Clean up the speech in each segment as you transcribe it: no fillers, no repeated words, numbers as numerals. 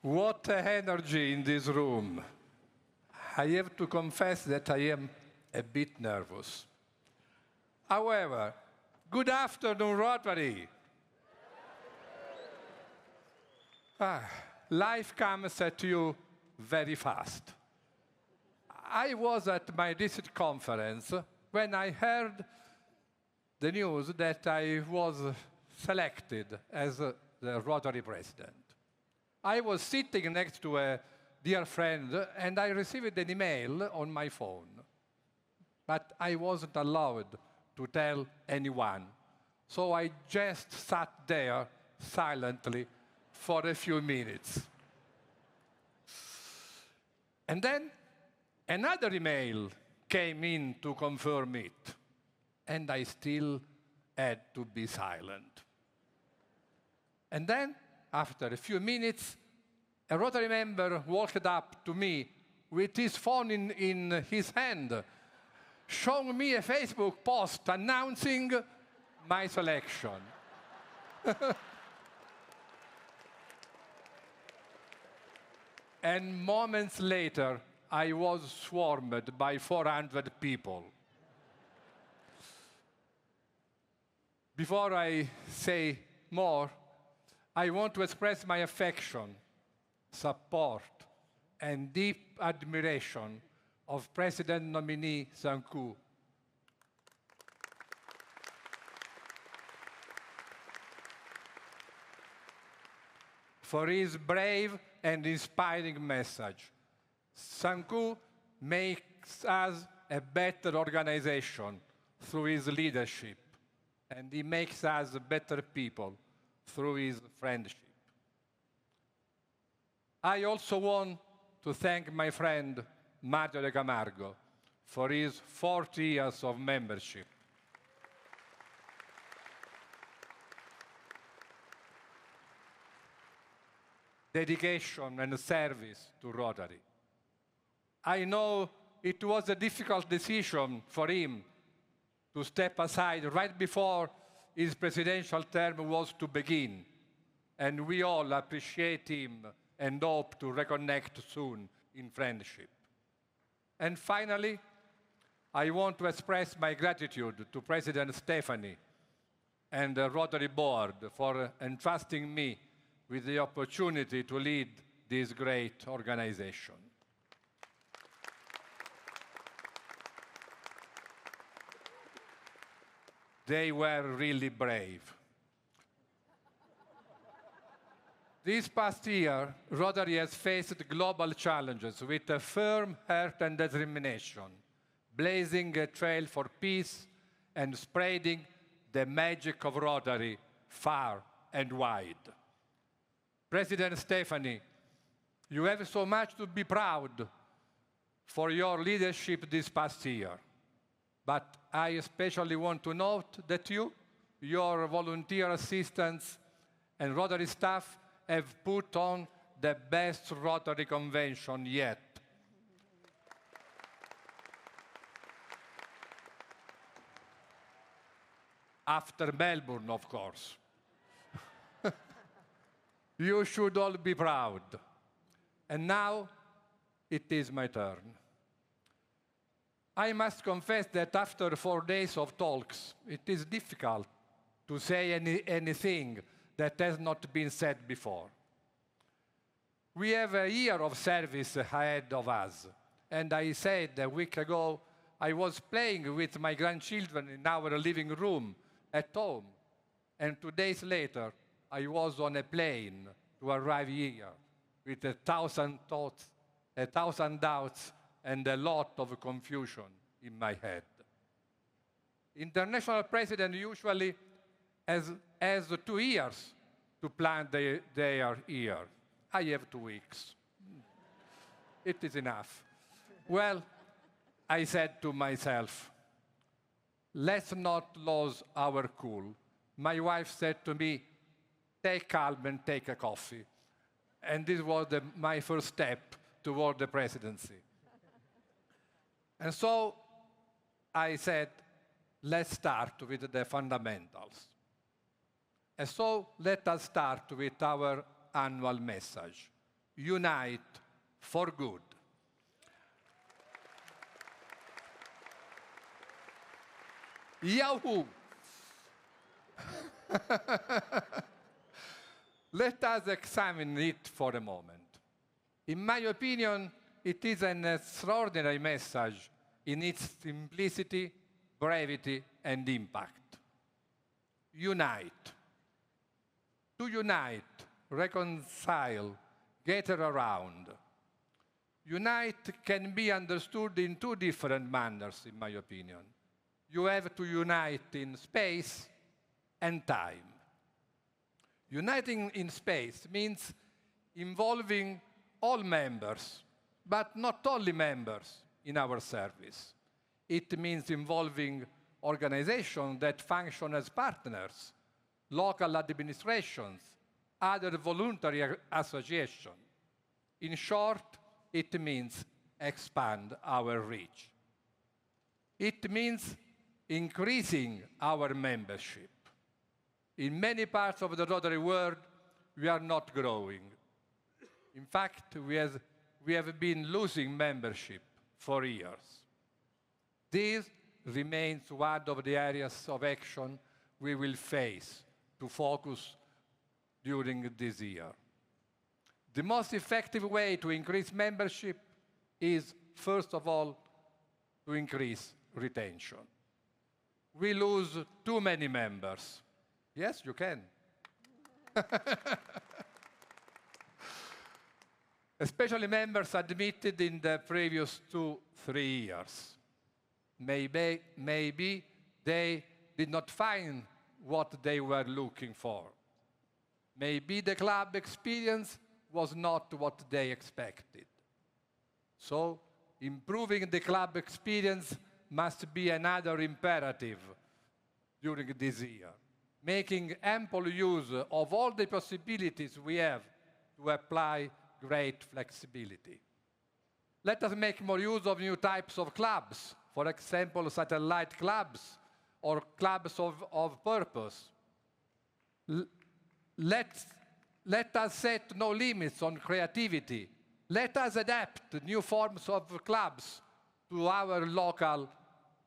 What energy in this room. I have to confess that I am a bit nervous. However, good afternoon, Rotary. Life comes at you very fast. I was at my district conference when I heard the news that I was selected as the Rotary President. I was sitting next to a dear friend, and I received an email on my phone. But I wasn't allowed to tell anyone. So I just sat there silently for a few minutes. And then another email came in to confirm it. And I still had to be silent. And then, after a few minutes, a Rotary member walked up to me with his phone in his hand, showing me a Facebook post announcing my selection. And moments later, I was swarmed by 400 people. Before I say more, I want to express my affection, support, and deep admiration of President nominee SangKoo. For his brave and inspiring message. SangKoo makes us a better organization through his leadership, and he makes us better people through his friendship. I also want to thank my friend Mário de Camargo for his 40 years of membership. Dedication and service to Rotary. I know it was a difficult decision for him to step aside right before his presidential term was to begin, and we all appreciate him and hope to reconnect soon in friendship. And finally, I want to express my gratitude to President Stephanie and the Rotary Board for entrusting me with the opportunity to lead this great organization. They were really brave. This past year, Rotary has faced global challenges with a firm heart and determination, blazing a trail for peace and spreading the magic of Rotary far and wide. President Stephanie, you have so much to be proud for your leadership this past year. But I especially want to note that you, your volunteer assistants, and Rotary staff have put on the best Rotary convention yet. After Melbourne, of course. You should all be proud. And now, it is my turn. I must confess that after 4 days of talks, it is difficult to say anything that has not been said before. We have a year of service ahead of us. And I said a week ago, I was playing with my grandchildren in our living room at home. And 2 days later, I was on a plane to arrive here with 1,000 thoughts, 1,000 doubts, and a lot of confusion in my head. International President usually has 2 years to plan their year. I have 2 weeks. It is enough. Well, I said to myself, let's not lose our cool. My wife said to me, take calm and take a coffee. And this was my first step toward the presidency. And so I said, let's start with the fundamentals. And so let us start with our annual message. unite for good. Yahoo! Let us examine it for a moment. In my opinion, it is an extraordinary message in its simplicity, brevity, and impact. Unite. To unite, reconcile, gather around. Unite can be understood in two different manners, in my opinion. You have to unite in space and time. Uniting in space means involving all members, but not only members in our service. It means involving organizations that function as partners, local administrations, other voluntary associations. In short, it means expand our reach. It means increasing our membership. In many parts of the Rotary world, we are not growing. In fact, we have been losing membership for years. This remains one of the areas of action we will face to focus during this year. The most effective way to increase membership is, first of all, to increase retention. We lose too many members. Yes, you can. Especially members admitted in the previous 2-3 years. Maybe they did not find what they were looking for. Maybe the club experience was not what they expected. So, improving the club experience must be another imperative during this year, making ample use of all the possibilities we have to apply great flexibility. Let us make more use of new types of clubs, for example, satellite clubs or clubs of purpose. Let us set no limits on creativity. Let us adapt new forms of clubs to our local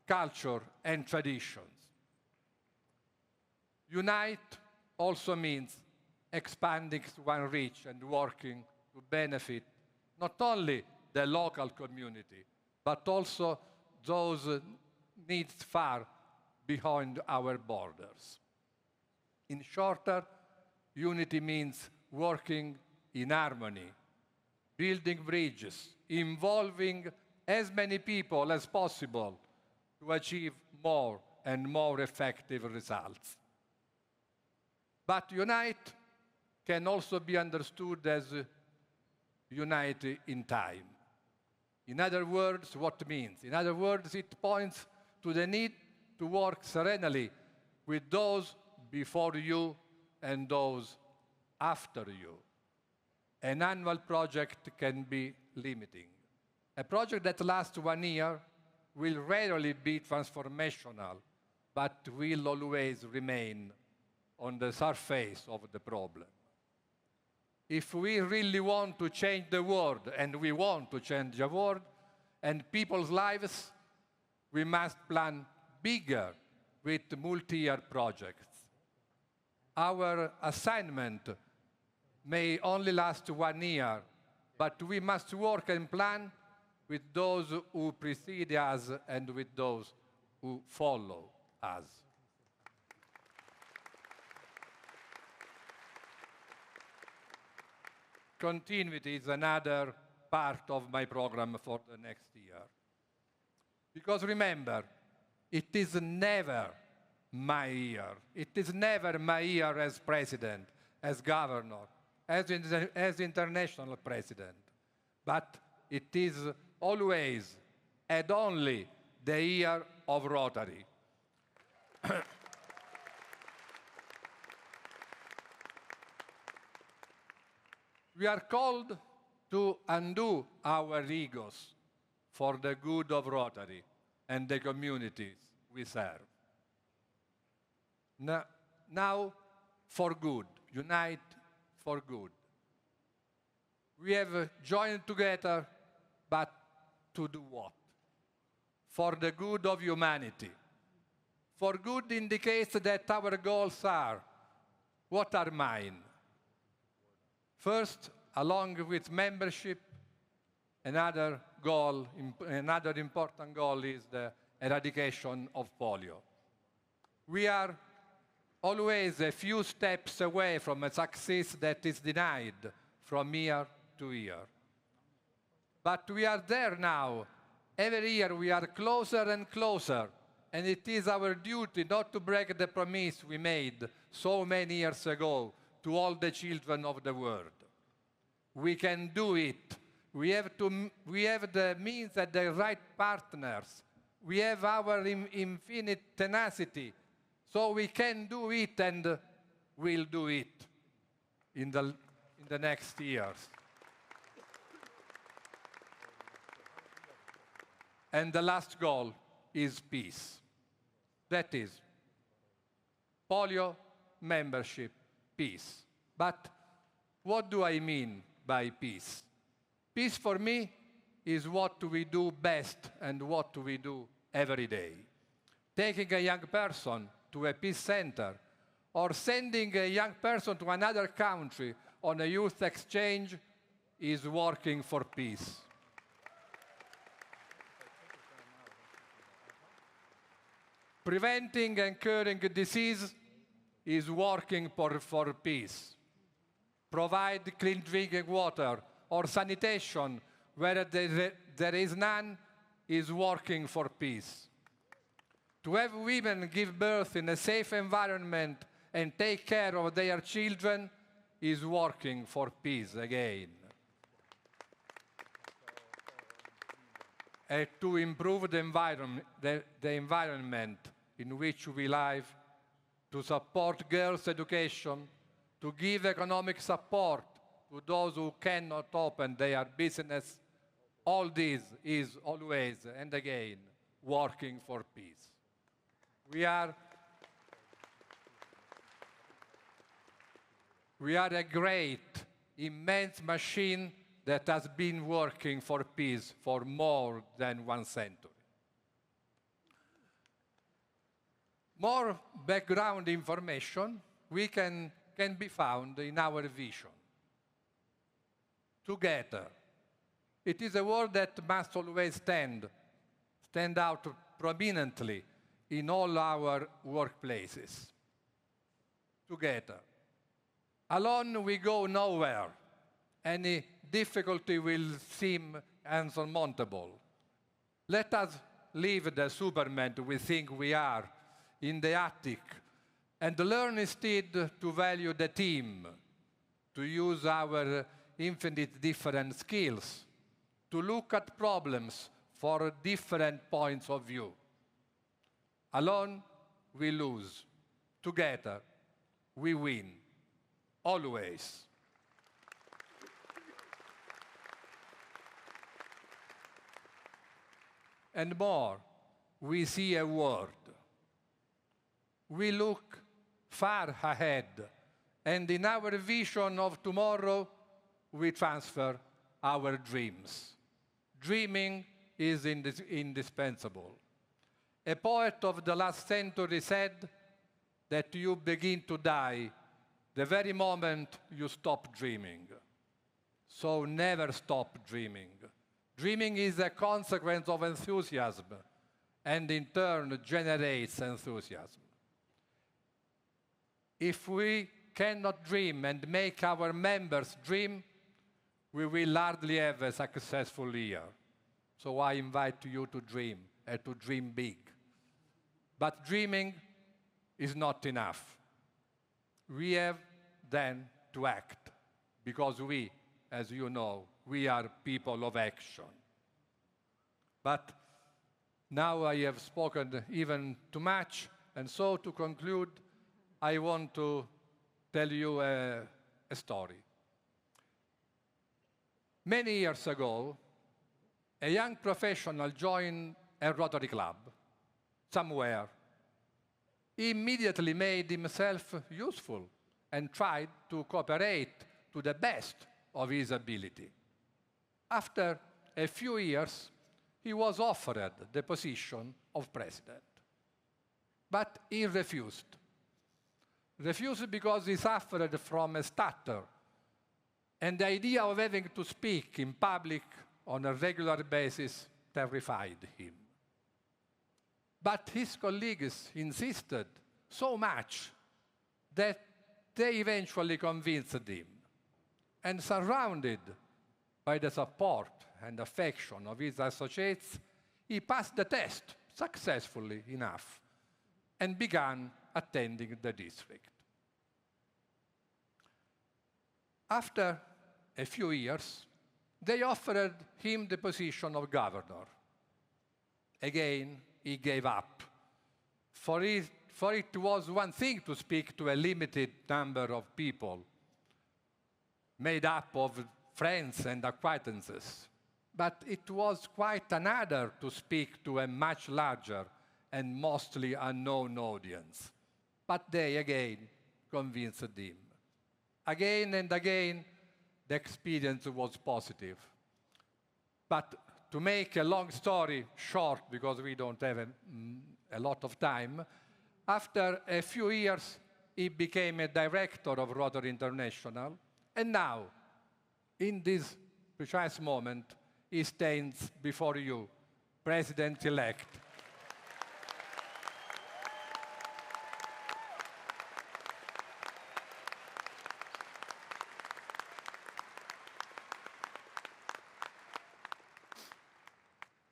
culture and traditions. Unite also means expanding one reach and working to benefit not only the local community, but also those needs far behind our borders. In shorter, unity means working in harmony, building bridges, involving as many people as possible to achieve more and more effective results. But unite can also be understood as unite in time. In other words, what it means? In other words, it points to the need to work serenely with those before you and those after you. An annual project can be limiting. A project that lasts 1 year will rarely be transformational, but will always remain on the surface of the problem. If we really want to change the world, and we want to change the world and people's lives, we must plan bigger with multi-year projects. Our assignment may only last 1 year, but we must work and plan with those who precede us and with those who follow us. Continuity is another part of my program for the next year. Because remember, it is never my year. It is never my year as president, as governor, as international president. But it is always and only the year of Rotary. We are called to undo our egos for the good of Rotary and the communities we serve. Now, for good, unite for good. We have joined together, but to do what? For the good of humanity. For good indicates that our goals are, what are mine? First, along with membership, another important goal is the eradication of polio. We are always a few steps away from a success that is denied from year to year. But we are there now. Every year we are closer and closer, and it is our duty not to break the promise we made so many years ago to all the children of the world. We can do it. We have the means and the right partners. We have our infinite tenacity. So we can do it and will do it in the next years. And the last goal is peace. That is polio, membership, peace. But what do I mean by peace? Peace for me is what we do best and what we do every day. Taking a young person to a peace center or sending a young person to another country on a youth exchange is working for peace. Preventing and curing disease is working for peace. Provide clean drinking water or sanitation where there is none is working for peace. To have women give birth in a safe environment and take care of their children is working for peace again. And to improve the environment in which we live, to support girls' education, to give economic support to those who cannot open their business, all this is always and again working for peace. We are a great, immense machine that has been working for peace for more than 1 century. More background information can be found in our vision. Together. It is a word that must always stand out prominently in all our workplaces. Together. Alone we go nowhere. Any difficulty will seem insurmountable. Let us leave the Superman we think we are in the attic and learn instead to value the team, to use our infinite different skills, to look at problems for different points of view. Alone, we lose. Together, we win. Always. And more, we see a world. We look far ahead, and in our vision of tomorrow, we transfer our dreams. Dreaming is indispensable. A poet of the last century said that you begin to die the very moment you stop dreaming. So never stop dreaming. Dreaming is a consequence of enthusiasm, and in turn generates enthusiasm. If we cannot dream and make our members dream, we will hardly have a successful year. So I invite you to dream, and to dream big. But dreaming is not enough. We have then to act, because we, as you know, we are people of action. But now I have spoken even too much, and so to conclude, I want to tell you a story. Many years ago, a young professional joined a Rotary Club somewhere. He immediately made himself useful and tried to cooperate to the best of his ability. After a few years, he was offered the position of president. But he refused. Refused because he suffered from a stutter, and the idea of having to speak in public on a regular basis terrified him. But his colleagues insisted so much that they eventually convinced him. And surrounded by the support and affection of his associates, he passed the test successfully enough and began attending the district. After a few years, they offered him the position of governor. Again, he gave up. For it was one thing to speak to a limited number of people, made up of friends and acquaintances. But it was quite another to speak to a much larger and mostly unknown audience. But they again convinced him. Again and again, the experience was positive. But to make a long story short, because we don't have a lot of time, after a few years, he became a director of Rotary International. And now, in this precise moment, he stands before you, President-elect.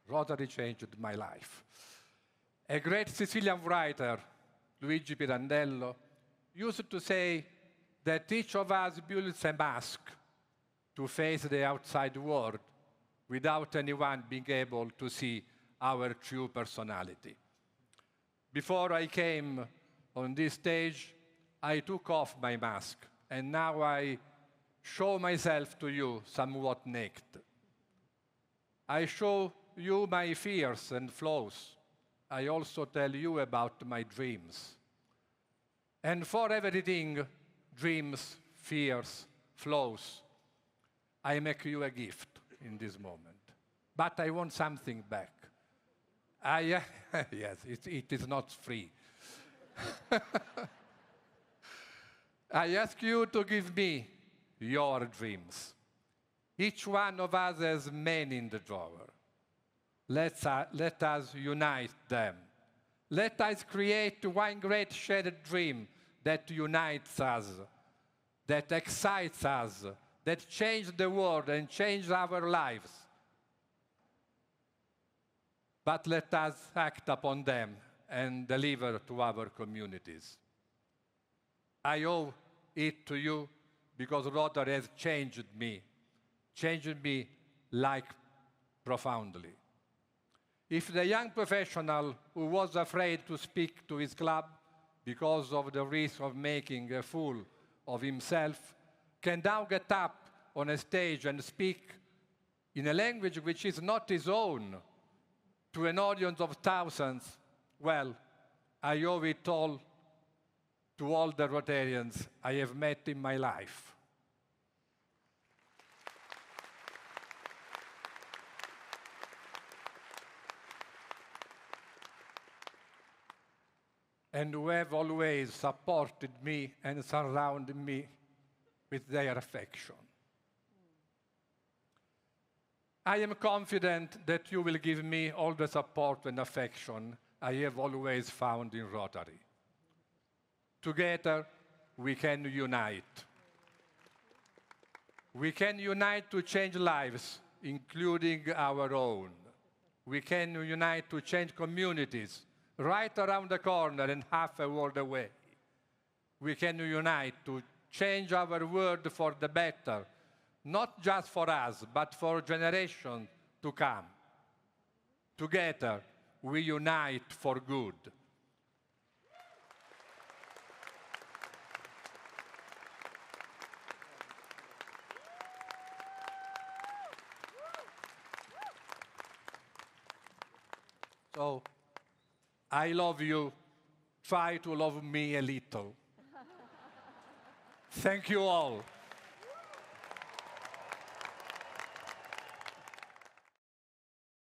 Rotary changed my life. A great Sicilian writer, Luigi Pirandello, used to say that each of us builds a mask to face the outside world without anyone being able to see our true personality. Before I came on this stage, I took off my mask, and now I show myself to you somewhat naked. I show you my fears and flaws. I also tell you about my dreams. And for everything, dreams, fears, flaws, I make you a gift in this moment. But I want something back. Yes, it is not free. I ask you to give me your dreams. Each one of us has many in the drawer. Let us unite them. Let us create one great shared dream that unites us, that excites us, that changes the world and changes our lives. But let us act upon them and deliver to our communities. I owe it to you because Rotary has changed me like profoundly. If the young professional who was afraid to speak to his club because of the risk of making a fool of himself can now get up on a stage and speak in a language which is not his own to an audience of thousands, well, I owe it all to all the Rotarians I have met in my life. And who have always supported me and surrounded me with their affection. I am confident that you will give me all the support and affection I have always found in Rotary. Together, we can unite. We can unite to change lives, including our own. We can unite to change communities, right around the corner and half a world away. We can unite to change our world for the better, not just for us, but for generations to come. Together, we unite for good. So, I love you. Try to love me a little. Thank you all.